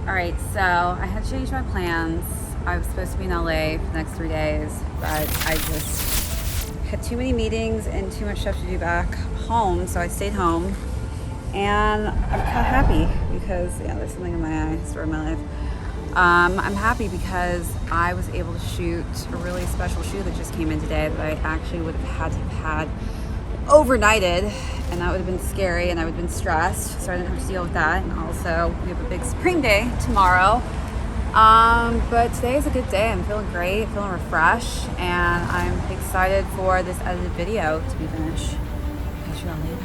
All right, so I had changed my plans. I was supposed to be in LA for the next 3 days, but I just had too many meetings and too much stuff to do back home, so I stayed home. And I'm kind of happy because, yeah, there's something in my eye, story of my life. I'm happy because I was able to shoot a really special shoot that just came in today that I actually would have had to have had overnighted, and that would have been scary and I would have been stressed, so I didn't have to deal with that. And also we have a big spring day tomorrow, but today is a good day. I'm feeling great, feeling refreshed, and I'm excited for this edited video to be finished. Catch you all later.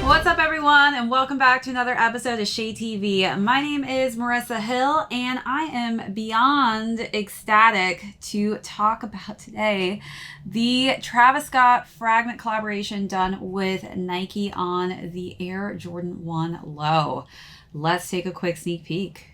What's up, everyone, and welcome back to another episode of ShadeTV. My name is Marissa Hill, and I am beyond ecstatic to talk about today the Travis Scott Fragment collaboration done with Nike on the Air Jordan 1 Low. Let's take a quick sneak peek.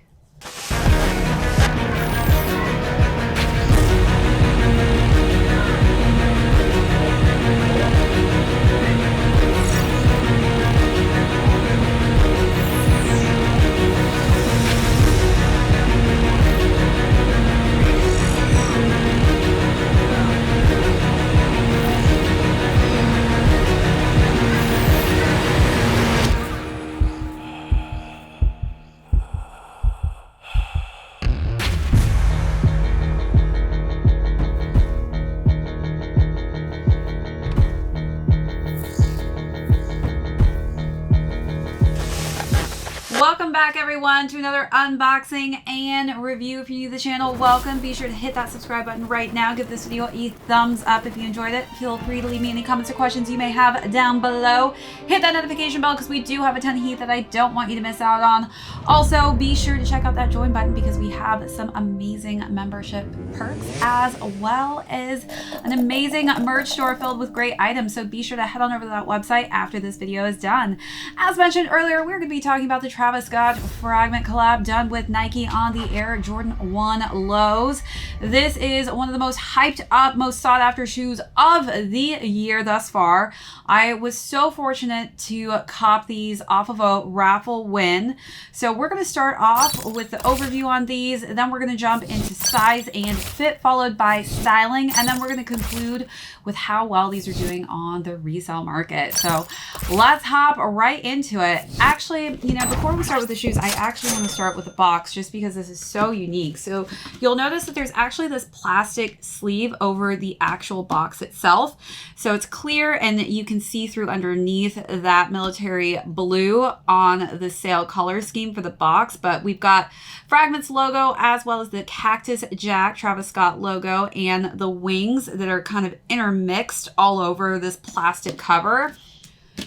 Welcome back, everyone, to another unboxing and review. If you're new to the channel, welcome. Be sure to hit that subscribe button right now. Give this video a thumbs up if you enjoyed it. Feel free to leave me any comments or questions you may have down below. Hit that notification bell because we do have a ton of heat that I don't want you to miss out on. Also, be sure to check out that join button because we have some amazing membership perks as well as an amazing merch store filled with great items. So be sure to head on over to that website after this video is done. As mentioned earlier, we're going to be talking about the Travis Scott Fragment collab done with Nike on the Air Jordan 1 Lows. This is one of the most hyped up, most sought after shoes of the year thus far. I was so fortunate to cop these off of a raffle win. So we're going to start off with the overview on these, then we're going to jump into size and fit, followed by styling, and then we're going to conclude with how well these are doing on the resale market. So let's hop right into it. Actually, before we start with the shoes, I actually want to start with the box just because this is so unique. So you'll notice that there's actually this plastic sleeve over the actual box itself. So it's clear and you can see through underneath that military blue on the sale color scheme for the box. But we've got Fragment's logo as well as the Cactus Jack Travis Scott logo and the wings that are kind of intermixed all over this plastic cover.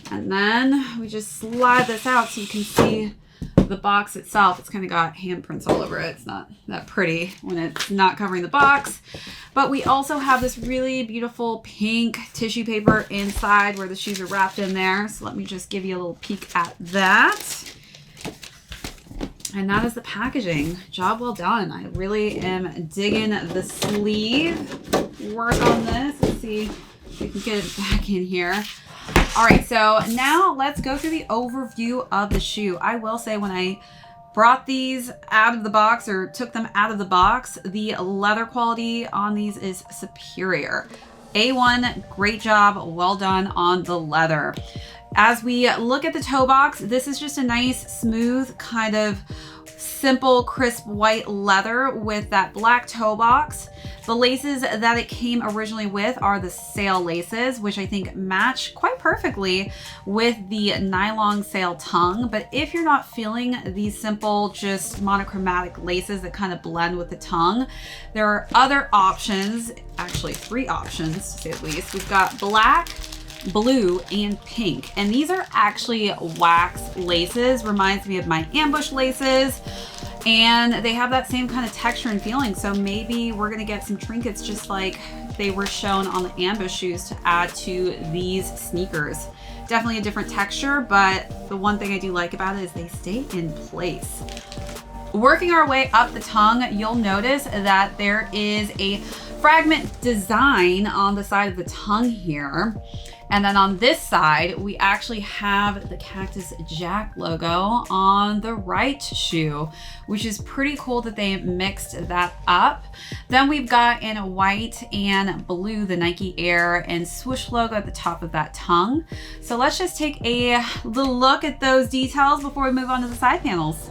And then we just slide this out so you can see the box itself. It's kind of got handprints all over it. It's not that pretty when it's not covering the box. But we also have this really beautiful pink tissue paper inside where the shoes are wrapped in there. So let me just give you a little peek at that. And that is the packaging. Job well done. I really am digging the sleeve work on this. Let's see if we can get it back in here. All right, so now let's go through the overview of the shoe. I will say when I brought these out of the box or took them out of the box, the leather quality on these is superior. A1, great job, well done on the leather. As we look at the toe box, this is just a nice, smooth, kind of simple, crisp white leather with that black toe box. The laces that it came originally with are the sail laces, which I think match quite perfectly with the nylon sail tongue. But if you're not feeling these simple, just monochromatic laces that kind of blend with the tongue, there are other options, actually 3 options to say the least. We've got black, blue, and pink. And these are actually wax laces. Reminds me of my ambush laces. And they have that same kind of texture and feeling. So maybe we're gonna get some trinkets just like they were shown on the ambush shoes to add to these sneakers. Definitely a different texture, but the one thing I do like about it is they stay in place. Working our way up the tongue, you'll notice that there is a fragment design on the side of the tongue here. And then on this side, we actually have the Cactus Jack logo on the right shoe, which is pretty cool that they mixed that up. Then we've got in white and blue, the Nike Air and swoosh logo at the top of that tongue. So let's just take a little look at those details before we move on to the side panels.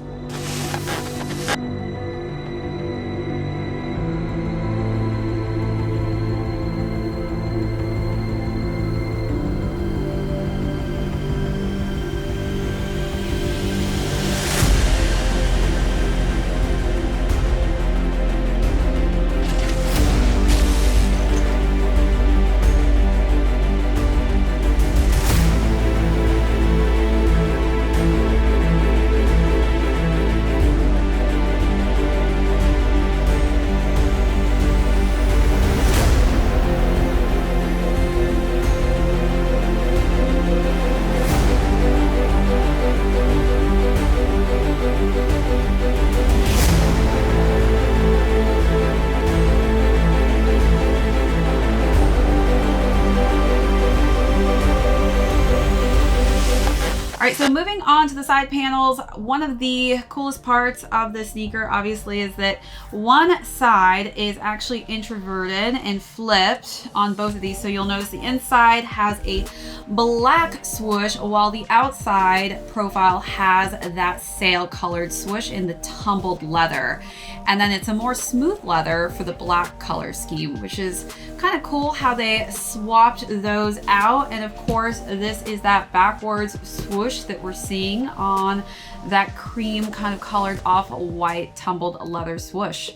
All right, so moving on to the side panels, one of the coolest parts of the sneaker obviously is that one side is actually introverted and flipped on both of these. So you'll notice the inside has a black swoosh while the outside profile has that sail colored swoosh in the tumbled leather. And then it's a more smooth leather for the black color scheme, which is kind of cool how they swapped those out. And of course, this is that backwards swoosh that we're seeing on that cream kind of colored off-white tumbled leather swoosh.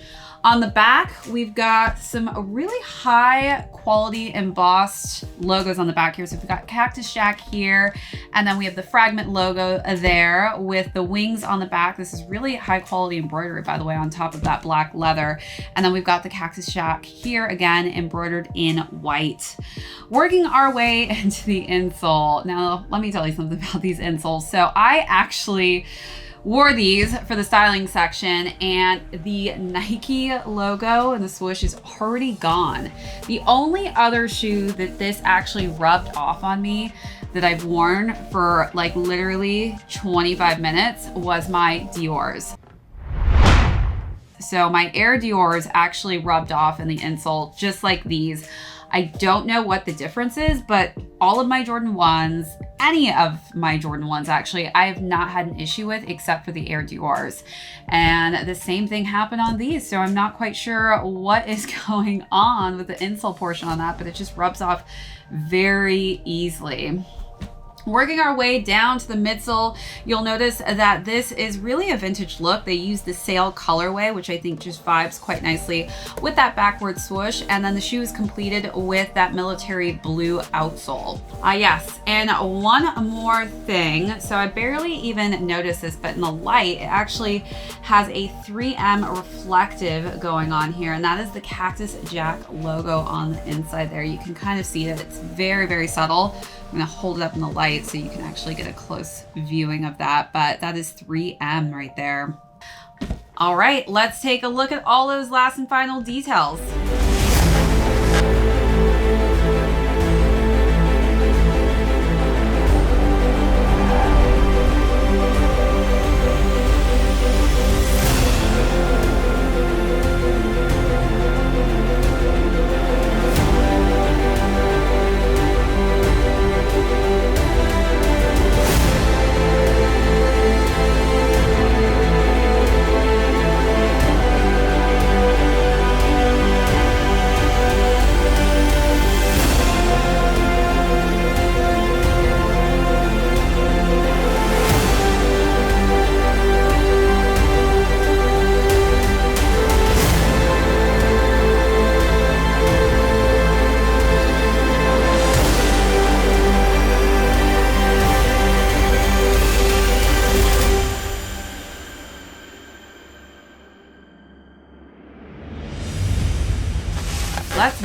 On the back, we've got some really high quality embossed logos on the back here. So we've got Cactus Jack here, and then we have the Fragment logo there with the wings on the back. This is really high quality embroidery, by the way, on top of that black leather. And then we've got the Cactus Jack here, again, embroidered in white. Working our way into the insole. Now, let me tell you something about these insoles. So I actually wore these for the styling section, and the Nike logo and the swoosh is already gone. The only other shoe that this actually rubbed off on me that I've worn for like literally 25 minutes was my Dior's. So my Air Dior's actually rubbed off in the insole just like these. I don't know what the difference is, but all of my Jordan 1s, any of my Jordan 1s actually, I have not had an issue with except for the Air Dior's. And the same thing happened on these. So I'm not quite sure what is going on with the insole portion on that, but it just rubs off very easily. Working our way down to the midsole, you'll notice that this is really a vintage look. They use the sail colorway, which I think just vibes quite nicely with that backward swoosh. And then the shoe is completed with that military blue outsole. Yes, and one more thing. So I barely even noticed this, but in the light, it actually has a 3M reflective going on here. And that is the Cactus Jack logo on the inside there. You can kind of see that it's very, very subtle. I'm gonna hold it up in the light so you can actually get a close viewing of that, but that is 3M right there. All right, let's take a look at all those last and final details.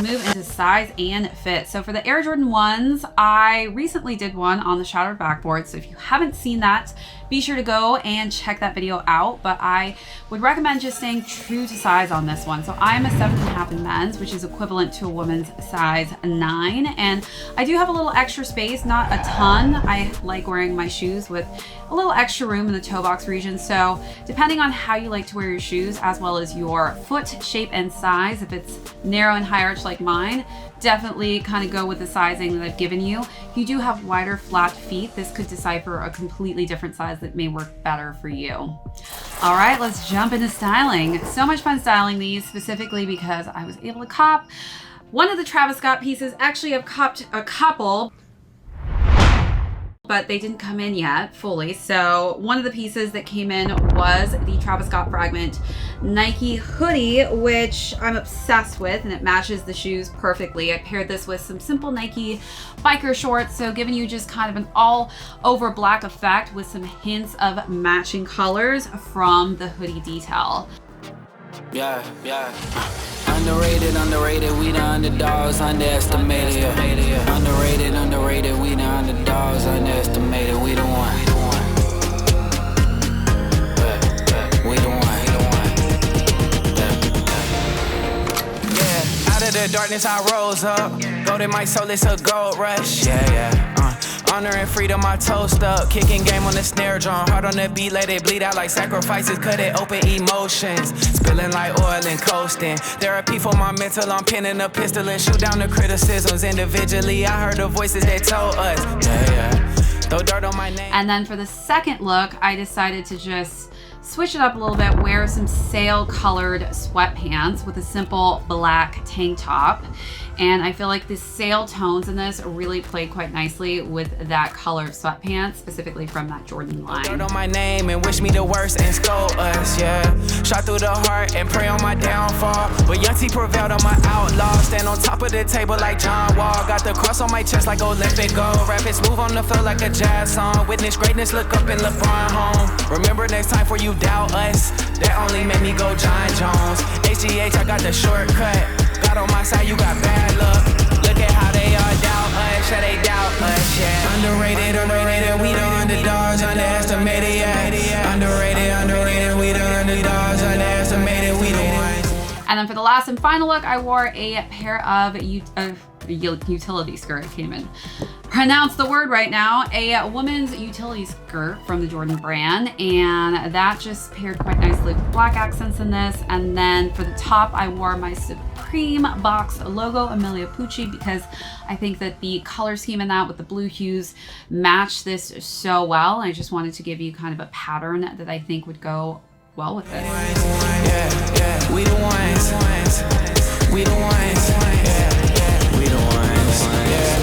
move into size and fit. So for the Air Jordan 1s, I recently did one on the shattered backboard. So if you haven't seen that, be sure to go and check that video out. But I would recommend just staying true to size on this one. So I'm a 7.5 in men's, which is equivalent to a woman's size 9. And I do have a little extra space, not a ton. I like wearing my shoes with a little extra room in the toe box region. So depending on how you like to wear your shoes, as well as your foot shape and size, if it's narrow and high arch like mine, definitely kind of go with the sizing that I've given you. If you do have wider flat feet, this could decipher a completely different size that may work better for you. All right, let's jump into styling. So much fun styling these, specifically because I was able to cop one of the Travis Scott pieces. Actually, I've copped a couple, but they didn't come in yet fully. So one of the pieces that came in was the Travis Scott Fragment Nike hoodie, which I'm obsessed with, and it matches the shoes perfectly. I paired this with some simple Nike biker shorts, so giving you just kind of an all over black effect with some hints of matching colors from the hoodie detail. Yeah. Underrated, we the underdogs, underestimated. Underrated, we the underdogs, underestimated. We the one. We the one. Yeah, out of the darkness I rose up. Gold in my soul, it's a gold rush. Yeah. Honor and freedom, I toast up. Kicking game on the snare drum. Hard on the beat, let it bleed out like sacrifices. Cut it open, emotions. Spilling like oil and coasting. Therapy for my mental, I'm pinning a pistol and shoot down the criticisms. Individually, I heard the voices that told us. Yeah. Throw dirt on my name. And then for the second look, I decided to just switch it up a little bit, wear some sail colored sweatpants with a simple black tank top. And I feel like the sail tones in this really played quite nicely with that color of sweatpants, specifically from that Jordan line. Dirt on my name and wish me the worst and scold us, yeah. Shot through the heart and pray on my downfall. But Young T prevailed on my outlaw. Stand on top of the table like John Wall. Got the cross on my chest like Olympic gold. Rap it smooth on the floor like a jazz song. Witness greatness, look up in LeBron home. Remember next time before you doubt us. That only made me go John Jones. HGH, I got the shortcut. Got on my side, you got bad luck. Look at how they all doubt us, yeah, they doubt us, yeah. Underrated, we the underdogs, underestimated, yeah. Underrated, we the underdogs, underestimated, we the ones. And then for the last and final look, I wore a pair of utility skirt. I can't even pronounce the word right now. A woman's utility skirt from the Jordan brand, and that just paired quite nicely with black accents in this. And then for the top, I wore my Supreme box logo Emilia Pucci, because I think that the color scheme in that with the blue hues match this so well. I just wanted to give you kind of a pattern that I think would go well with this. Yeah, we the ones. We the ones. Yeah, we the ones. Yeah.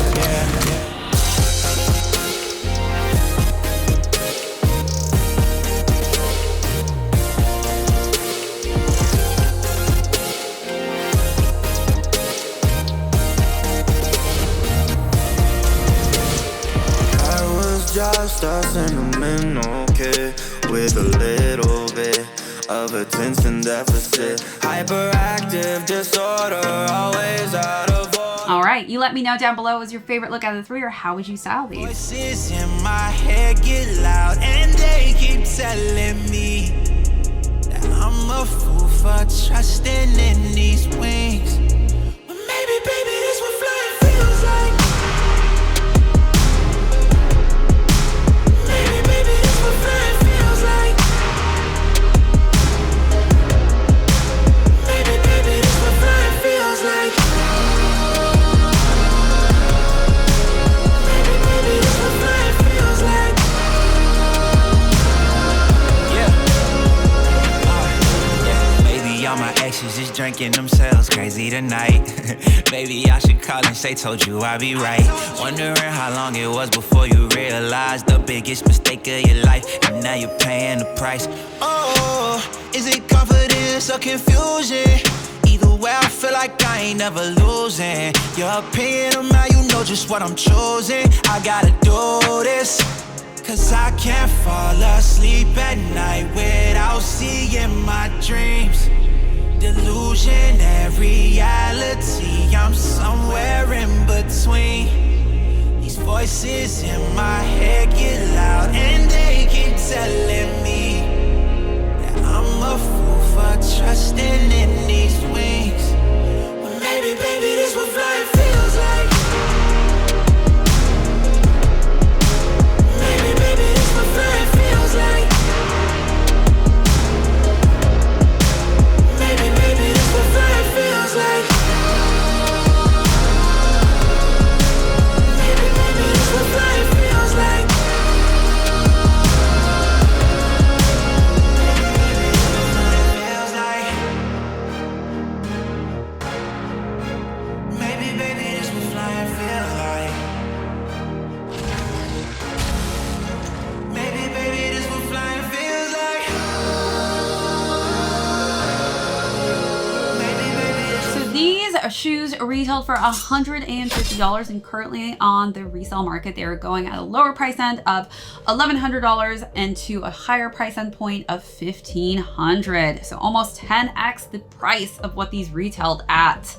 I was just a sentimental kid with a little bit of attention deficit. Hyperactive disorder, always out of order. All right, you let me know down below, was your favorite look out of the three, or how would you style these? Voices in my head get loud and they keep telling me that I'm a fool for trusting in these wings. But maybe, baby, this what flying feels like. Maybe, baby, this what flying feels like. Maybe, baby, this what flying feels like. Maybe, baby, this what flying feels like. Maybe all my exes just drinking themselves crazy tonight. Maybe I should call and say, told you I'd be right. Wondering how long it was before you realized the biggest mistake of your life, and now you're paying the price. Oh, is it confidence or confusion? Either way, I feel like I ain't never losing. Your opinion of mine, you know just what I'm choosing. I gotta do this, cause I can't fall asleep at night without seeing my dreams. Delusion and reality, I'm somewhere in between. These voices in my head get loud and they keep telling me that I'm a fool for trusting in these wings. Well, maybe, baby, this what flying feels like. Maybe, baby, this what flying feels like. Maybe, baby, this what flying feels like. Maybe, baby, this what flying feels like. Maybe, baby, this what flying feels like. Maybe, baby, this what flying feels like. Maybe, baby, this So these shoes retailed for $150 and currently on the resale market they are going at a lower price end of $1,100 and to a higher price end point of $1,500. So almost 10x the price of what these retailed at.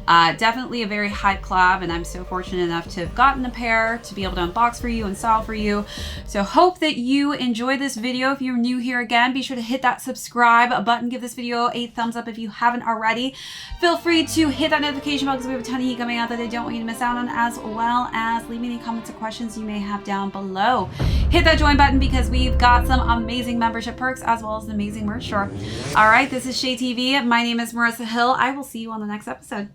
Definitely a very hype collab, and I'm so fortunate enough to have gotten a pair to be able to unbox for you and style for you. So hope that you enjoyed this video. If you're new here again, be sure to hit that subscribe button. Give this video a thumbs up if you haven't already. Feel free to hit that notification bell because we have a ton of heat coming out that I don't want you to miss out on, as well as leave me any comments or questions you may have down below. Hit that join button because we've got some amazing membership perks as well as an amazing merch store. All right, this is ShadeTV. My name is Marissa Hill. I will see you on the next episode.